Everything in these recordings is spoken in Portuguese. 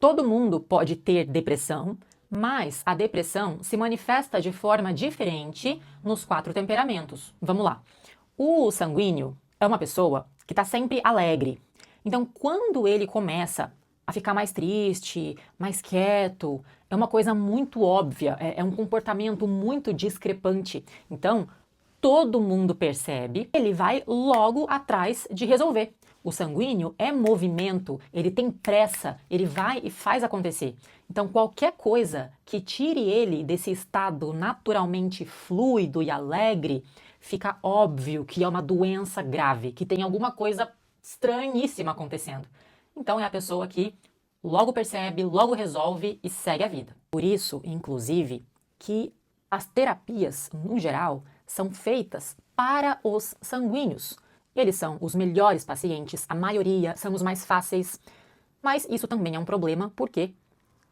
Todo mundo pode ter depressão, mas a depressão se manifesta de forma diferente nos 4 temperamentos. Vamos lá. O sanguíneo é uma pessoa que está sempre alegre. Então, quando ele começa a ficar mais triste, mais quieto, é uma coisa muito óbvia, é um comportamento muito discrepante. Então, todo mundo percebe, ele vai logo atrás de resolver. O sanguíneo é movimento, ele tem pressa, ele vai e faz acontecer. Então, qualquer coisa que tire ele desse estado naturalmente fluido e alegre, fica óbvio que é uma doença grave, que tem alguma coisa estranhíssima acontecendo. Então, é a pessoa que logo percebe, logo resolve e segue a vida. Por isso, inclusive, que as terapias, no geral, são feitas para os sanguíneos. Eles são os melhores pacientes, a maioria são os mais fáceis, mas isso também é um problema porque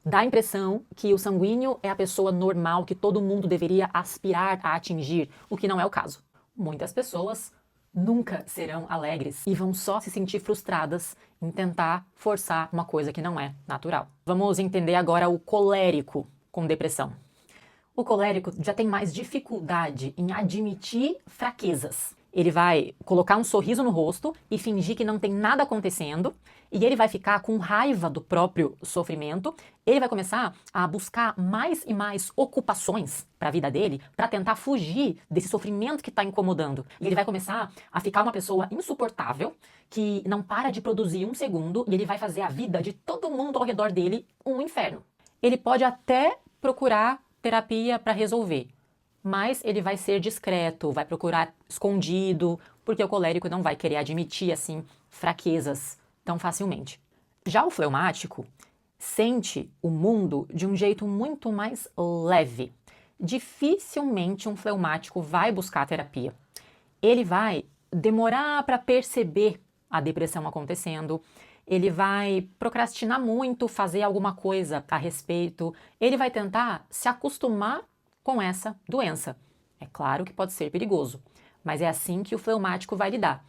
dá a impressão que o sanguíneo é a pessoa normal que todo mundo deveria aspirar a atingir, o que não é o caso. Muitas pessoas nunca serão alegres e vão só se sentir frustradas em tentar forçar uma coisa que não é natural. Vamos entender agora o colérico com depressão. O colérico já tem mais dificuldade em admitir fraquezas. Ele vai colocar um sorriso no rosto e fingir que não tem nada acontecendo, e ele vai ficar com raiva do próprio sofrimento. Ele vai começar a buscar mais e mais ocupações para a vida dele, para tentar fugir desse sofrimento que está incomodando. E ele vai começar a ficar uma pessoa insuportável, que não para de produzir um segundo, e ele vai fazer a vida de todo mundo ao redor dele um inferno. Ele pode até procurar terapia para resolver, mas ele vai ser discreto, vai procurar escondido, porque o colérico não vai querer admitir assim fraquezas tão facilmente. Já o fleumático sente o mundo de um jeito muito mais leve. Dificilmente um fleumático vai buscar terapia. Ele vai demorar para perceber a depressão acontecendo, ele vai procrastinar muito, fazer alguma coisa a respeito, ele vai tentar se acostumar com essa doença. É claro que pode ser perigoso, mas é assim que o fleumático vai lidar.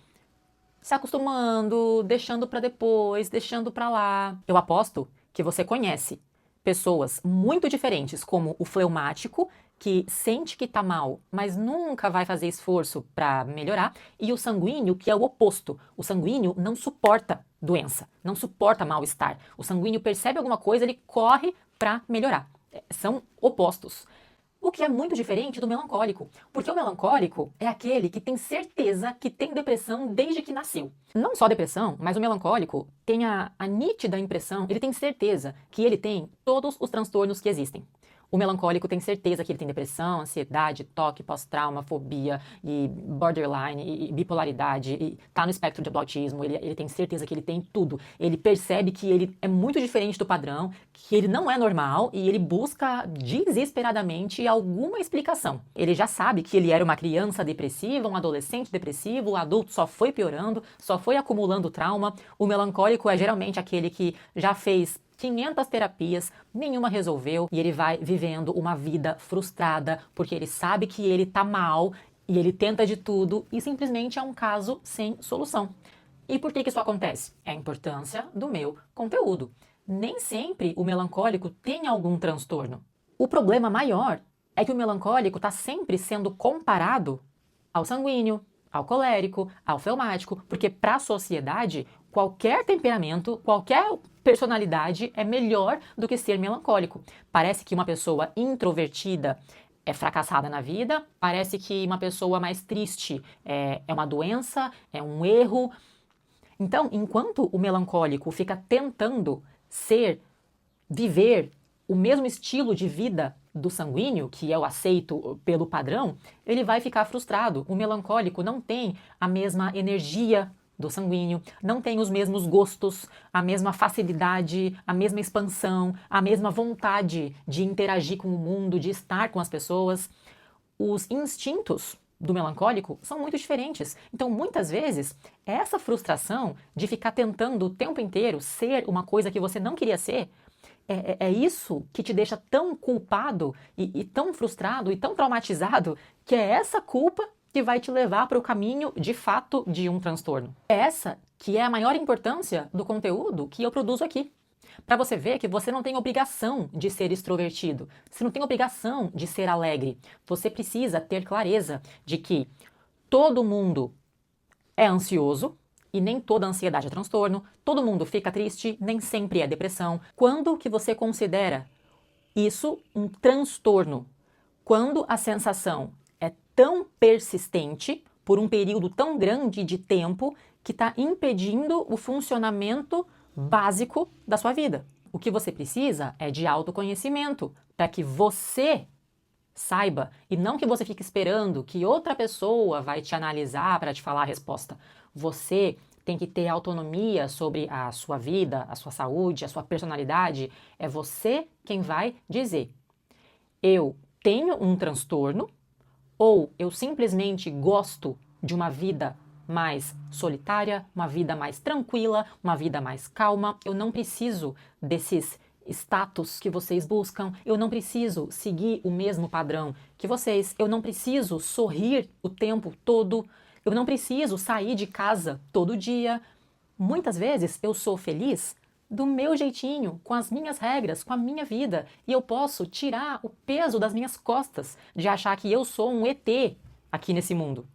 Se acostumando, deixando para depois, deixando para lá. Eu aposto que você conhece pessoas muito diferentes, como o fleumático, que sente que tá mal, mas nunca vai fazer esforço para melhorar, e o sanguíneo, que é o oposto. O sanguíneo não suporta doença, não suporta mal-estar. O sanguíneo percebe alguma coisa, ele corre para melhorar. São opostos. O que é muito diferente do melancólico, porque o melancólico é aquele que tem certeza que tem depressão desde que nasceu. Não só depressão, mas o melancólico tem a nítida impressão, ele tem certeza que ele tem todos os transtornos que existem. O melancólico tem certeza que ele tem depressão, ansiedade, toque, pós-trauma, fobia, e borderline, e bipolaridade, e tá no espectro de autismo, ele tem certeza que ele tem tudo. Ele percebe que ele é muito diferente do padrão, que ele não é normal, e ele busca desesperadamente alguma explicação. Ele já sabe que ele era uma criança depressiva, um adolescente depressivo, o adulto só foi piorando, só foi acumulando trauma. O melancólico é geralmente aquele que já fez 500 terapias, nenhuma resolveu, e ele vai vivendo uma vida frustrada, porque ele sabe que ele tá mal, e ele tenta de tudo, e simplesmente é um caso sem solução. E por que isso acontece? É a importância do meu conteúdo. Nem sempre o melancólico tem algum transtorno. O problema maior é que o melancólico está sempre sendo comparado ao sanguíneo, ao colérico, ao fleumático, porque para a sociedade, qualquer temperamento, qualquer personalidade é melhor do que ser melancólico. Parece que uma pessoa introvertida é fracassada na vida, parece que uma pessoa mais triste é uma doença, é um erro. Então, enquanto o melancólico fica tentando viver o mesmo estilo de vida do sanguíneo, que é o aceito pelo padrão, ele vai ficar frustrado. O melancólico não tem a mesma energia do sanguíneo, não tem os mesmos gostos, a mesma facilidade, a mesma expansão, a mesma vontade de interagir com o mundo, de estar com as pessoas. Os instintos do melancólico são muito diferentes. Então, muitas vezes, essa frustração de ficar tentando o tempo inteiro ser uma coisa que você não queria ser, é isso que te deixa tão culpado e tão frustrado e tão traumatizado, que é essa culpa que vai te levar para o caminho, de fato, de um transtorno. É essa que é a maior importância do conteúdo que eu produzo aqui. para você ver que você não tem obrigação de ser extrovertido, você não tem obrigação de ser alegre. Você precisa ter clareza de que todo mundo é ansioso e nem toda ansiedade é transtorno, todo mundo fica triste, nem sempre é depressão. Quando que você considera isso um transtorno? Quando a sensação é tão persistente, por um período tão grande de tempo, que está impedindo o funcionamento básico da sua vida. O que você precisa é de autoconhecimento, para que você saiba, e não que você fique esperando que outra pessoa vai te analisar para te falar a resposta. Você tem que ter autonomia sobre a sua vida, a sua saúde, a sua personalidade. É você quem vai dizer: eu tenho um transtorno, ou eu simplesmente gosto de uma vida mais solitária, uma vida mais tranquila, uma vida mais calma. Eu não preciso desses status que vocês buscam, eu não preciso seguir o mesmo padrão que vocês, eu não preciso sorrir o tempo todo, eu não preciso sair de casa todo dia. Muitas vezes eu sou feliz do meu jeitinho, com as minhas regras, com a minha vida, e eu posso tirar o peso das minhas costas de achar que eu sou um ET aqui nesse mundo.